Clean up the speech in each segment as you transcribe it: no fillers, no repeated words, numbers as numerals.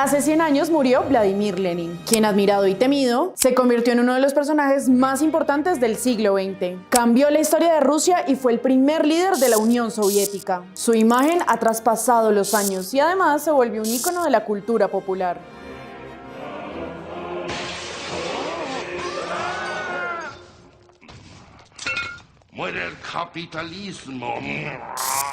Hace 100 años murió Vladimir Lenin, quien, admirado y temido, se convirtió en uno de los personajes más importantes del siglo XX. Cambió la historia de Rusia y fue el primer líder de la Unión Soviética. Su imagen ha traspasado los años y además se volvió un ícono de la cultura popular. ¡Muere el capitalismo!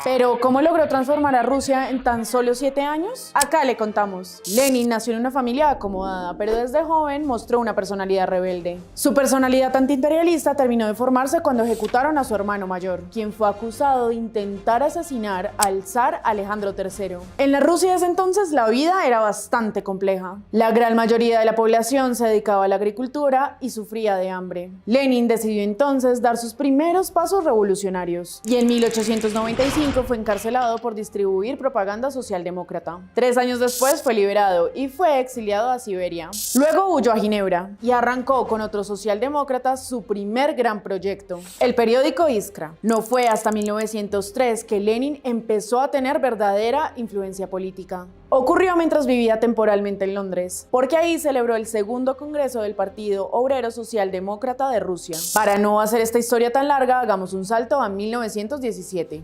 Pero, ¿cómo logró transformar a Rusia en tan solo 7 años? Acá le contamos. Lenin nació en una familia acomodada, pero desde joven mostró una personalidad rebelde. Su personalidad antiimperialista terminó de formarse cuando ejecutaron a su hermano mayor, quien fue acusado de intentar asesinar al zar Alejandro III. En la Rusia de ese entonces la vida era bastante compleja. La gran mayoría de la población se dedicaba a la agricultura y sufría de hambre. Lenin decidió entonces dar sus primeros pasos revolucionarios y en 1895 fue encarcelado por distribuir propaganda socialdemócrata. 3 años después fue liberado y fue exiliado a Siberia. Luego huyó a Ginebra y arrancó con otros socialdemócratas su primer gran proyecto, el periódico Iskra. No fue hasta 1903 que Lenin empezó a tener verdadera influencia política. Ocurrió mientras vivía temporalmente en Londres, porque ahí celebró el segundo congreso del Partido Obrero Socialdemócrata de Rusia. Para no hacer esta historia tan larga, hagamos un salto a 1917.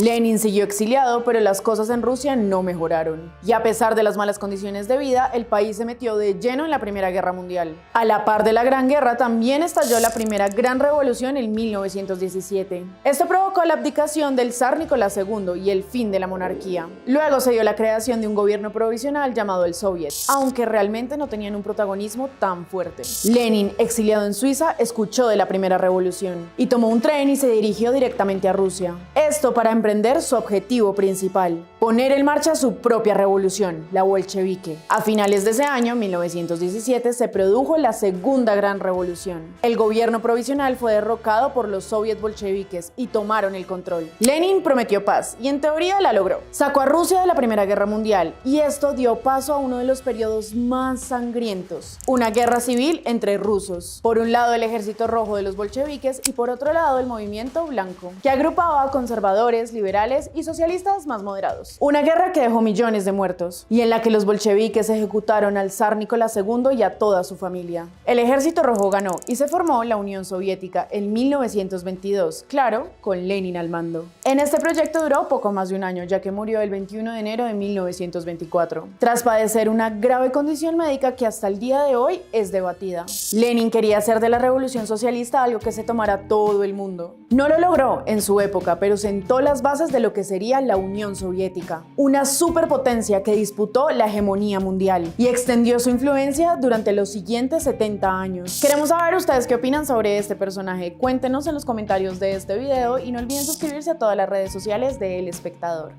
Lenin siguió exiliado, pero las cosas en Rusia no mejoraron. Y a pesar de las malas condiciones de vida, el país se metió de lleno en la Primera Guerra Mundial. A la par de la Gran Guerra, también estalló la primera gran revolución en 1917. Esto provocó la abdicación del zar Nicolás II y el fin de la monarquía. Luego se dio la creación de un gobierno provisional llamado el Soviet, aunque realmente no tenían un protagonismo tan fuerte. Lenin, exiliado en Suiza, escuchó de la primera revolución y tomó un tren y se dirigió directamente a Rusia. Esto para emprender su objetivo principal, poner en marcha su propia revolución, la bolchevique. A finales de ese año, 1917, se produjo la segunda gran revolución. El gobierno provisional fue derrocado por los soviets bolcheviques y tomaron el control. Lenin prometió paz y en teoría la logró. Sacó a Rusia de la Primera Guerra Mundial y esto dio paso a uno de los periodos más sangrientos, una guerra civil entre rusos. Por un lado el ejército rojo de los bolcheviques y por otro lado el movimiento blanco, que agrupaba a conservadores, liberales y socialistas más moderados. Una guerra que dejó millones de muertos y en la que los bolcheviques ejecutaron al zar Nicolás II y a toda su familia. El ejército rojo ganó y se formó la Unión Soviética en 1922, claro, con Lenin al mando. En este proyecto duró poco más de un año, ya que murió el 21 de enero de 1924, tras padecer una grave condición médica que hasta el día de hoy es debatida. Lenin quería hacer de la revolución socialista algo que se tomara todo el mundo. No lo logró en su época, pero sentó las bases de lo que sería la Unión Soviética, una superpotencia que disputó la hegemonía mundial y extendió su influencia durante los siguientes 70 años. Queremos saber ustedes qué opinan sobre este personaje. Cuéntenos en los comentarios de este video y no olviden suscribirse a todas las redes sociales de El Espectador.